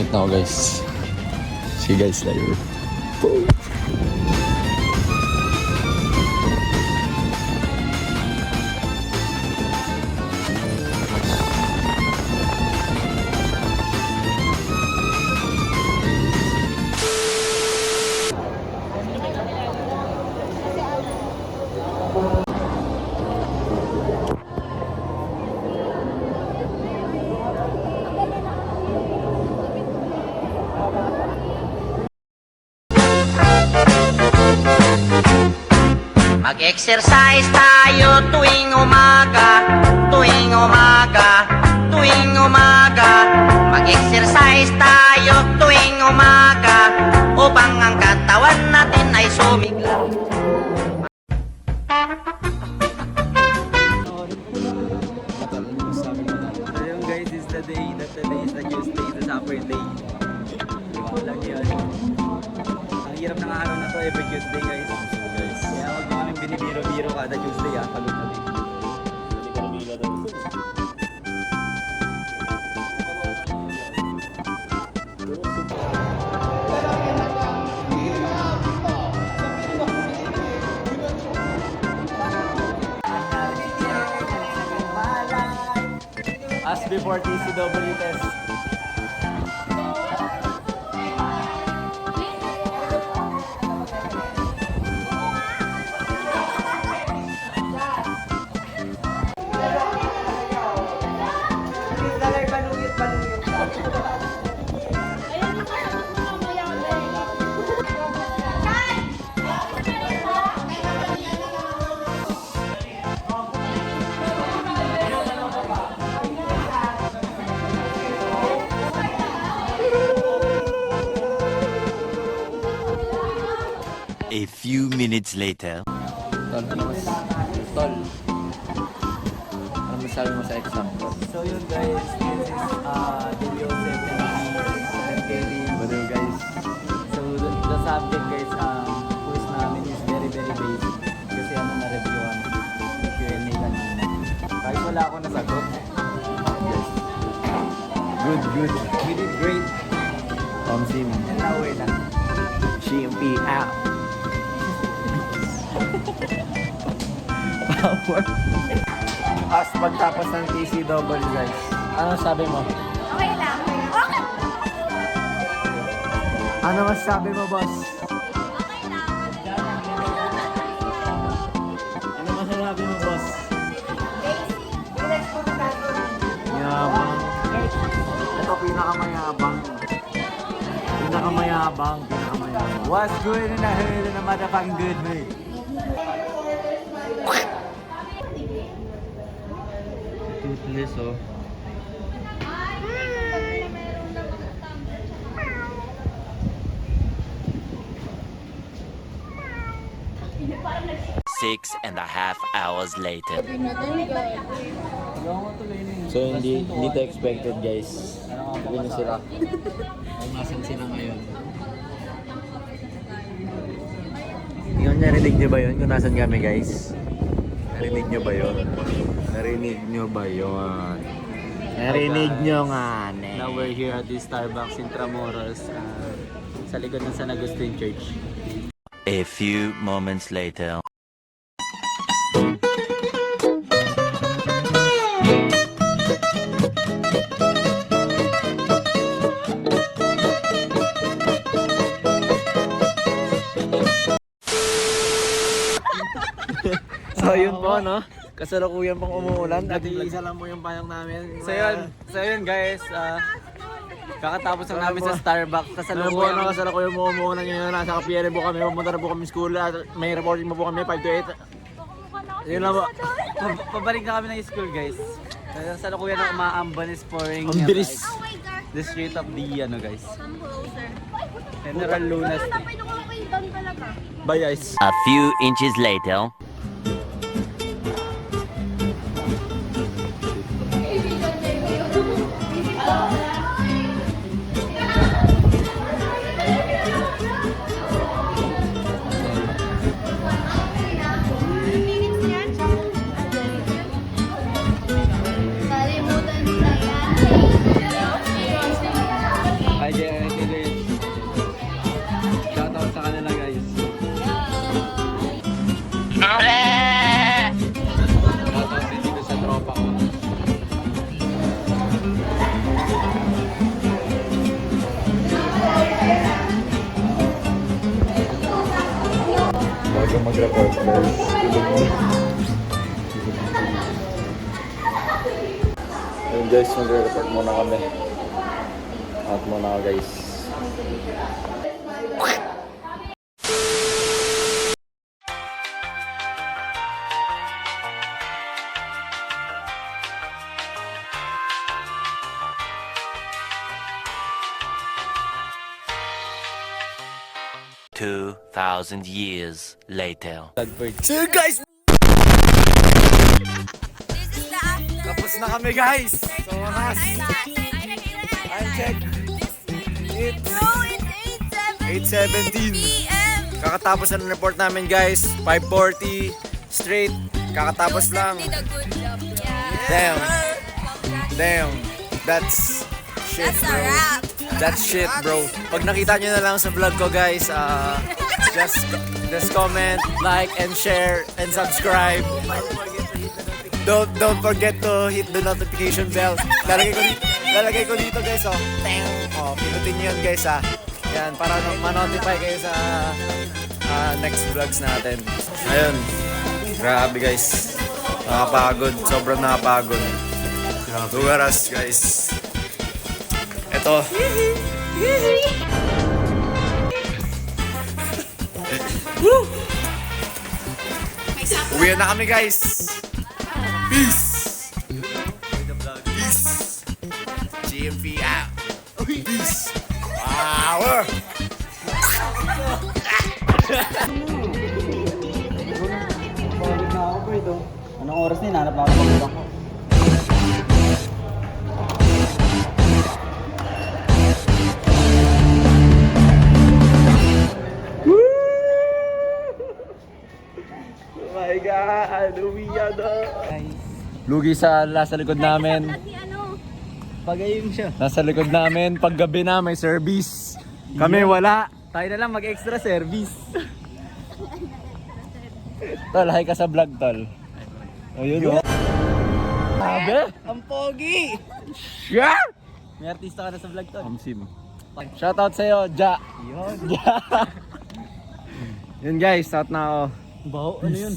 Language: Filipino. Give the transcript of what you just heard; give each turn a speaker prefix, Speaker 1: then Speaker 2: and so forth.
Speaker 1: Pangit na ako guys. See you guys later.
Speaker 2: Mag-exercise tayo tuwing umaga, tuwing umaga, tuwing umaga. Mag-exercise tayo tuwing umaga, upang ang katawan natin ay sumigla.
Speaker 3: So yung guys, is the day that today is the Tuesday, the supper day. Diba? Lagi yun. Ang hirap ng araw na to every Tuesday guys. Kaya huwag nyo kaming binibiro-biro kada Tuesday Palun-tabi. As before TCW test.
Speaker 4: A few minutes later.
Speaker 1: Tol, Tol. Ano masabi mo sa exam ko?
Speaker 3: So yun guys, this is Julio 7 Hello guys. So the subject guys, quiz namin is very basic. Kasi na-review Q&A kanina. Kahit wala ako nasagot. Yes. Good. We did great. Sim. Helaway na. GMP out. Power. As pagtapos ng TCW guys. Ano sabi mo?
Speaker 5: Okay lang. Okay.
Speaker 3: Ano masabi mo boss?
Speaker 5: Okay lang.
Speaker 3: Ano masasabi mo boss? Yabang. Ito pinakamayabang. Pinakamayabang. What's good in the hood in a motherfucking good mood? Toothless oh.
Speaker 4: Six and a half hours later.
Speaker 1: So hindi to expected guys. Sabi na sila.
Speaker 3: Ay, nasan sila ngayon? Yun, narinig nyo ba yun kung nasan kami guys? Narinig nyo ba yun? Narinig nyo ba yun? Narinig nyo nga ne. Now we're here at the Starbucks in Tramuros sa likod ng San Agustin Church.
Speaker 4: A few moments later.
Speaker 3: So yun po no, kasalukuyan pang umuulan at iisa lang po yung payong namin. So yun guys, kakatapos lang namin sa Starbucks. Kasalukuyan mo umuulan ngayon, nasa Kapiere po kami, pumunta na po kami school at may reporting mo po kami 5 to 8. Yun lang po, pabalik na kami ng school guys. Kasalukuyan ang umaamban is pouring.
Speaker 1: Ang bilis.
Speaker 5: Oh my God.
Speaker 3: The street of the guys.
Speaker 5: Come closer.
Speaker 3: General Lunas.
Speaker 5: Hanapin ko kayo doon talaga.
Speaker 3: Bye guys.
Speaker 4: A few inches later.
Speaker 5: Kalimutan nila yan.
Speaker 3: Hi
Speaker 1: Ayun guys, magre-report muna kami. Out muna ako guys.
Speaker 4: Two 2,000 years later.
Speaker 3: So guys,
Speaker 5: This is the after.
Speaker 3: tapos na kami guys. So wakas. Time check. It's
Speaker 5: Bro, it's
Speaker 3: 8:17.
Speaker 5: p.m.
Speaker 3: Kakatapos na ng report namin guys. 5:40 straight. Kakatapos lang.
Speaker 5: Did a good job. Yeah.
Speaker 3: Damn.
Speaker 5: Congrats.
Speaker 3: Damn. That's shit,
Speaker 5: That's a
Speaker 3: bro.
Speaker 5: wrap.
Speaker 3: That's shit, bro. Pag nakita nyo na lang sa vlog ko, guys, just comment, like, and share, and subscribe. Don't forget to hit the notification bell. Lalagay ko dito, guys, oh. Tang. Oh, pinutin nyo yun, guys, ah. Yan, para ma-notify kayo sa next vlogs natin. Ayun. Grabe, guys. Nakapagod. Sobrang nakapagod. Lugaras, guys. Ito. Uwi na kami guys. Peace. Peace. GMP out. Peace. Power.
Speaker 6: Anong oras na hinanap na ako ng ko?
Speaker 3: My God, uwi na.
Speaker 1: Lugi sa likod namin.
Speaker 5: Kasi ano,
Speaker 6: Pagayong siya.
Speaker 1: Nasa likod namin, paggabi na may service. Kami wala. Tayo na lang mag-extra service. Tol, hi ka sa vlog, tol. Ayun, oh. Sabi?
Speaker 6: Ang pogi!
Speaker 1: Yeah!
Speaker 6: May artista ka na sa vlog to.
Speaker 1: Amsim. Shoutout sa'yo, Ja.
Speaker 6: Yun.
Speaker 1: Ja. Yun guys, out na ako.
Speaker 6: Baho, ano yun?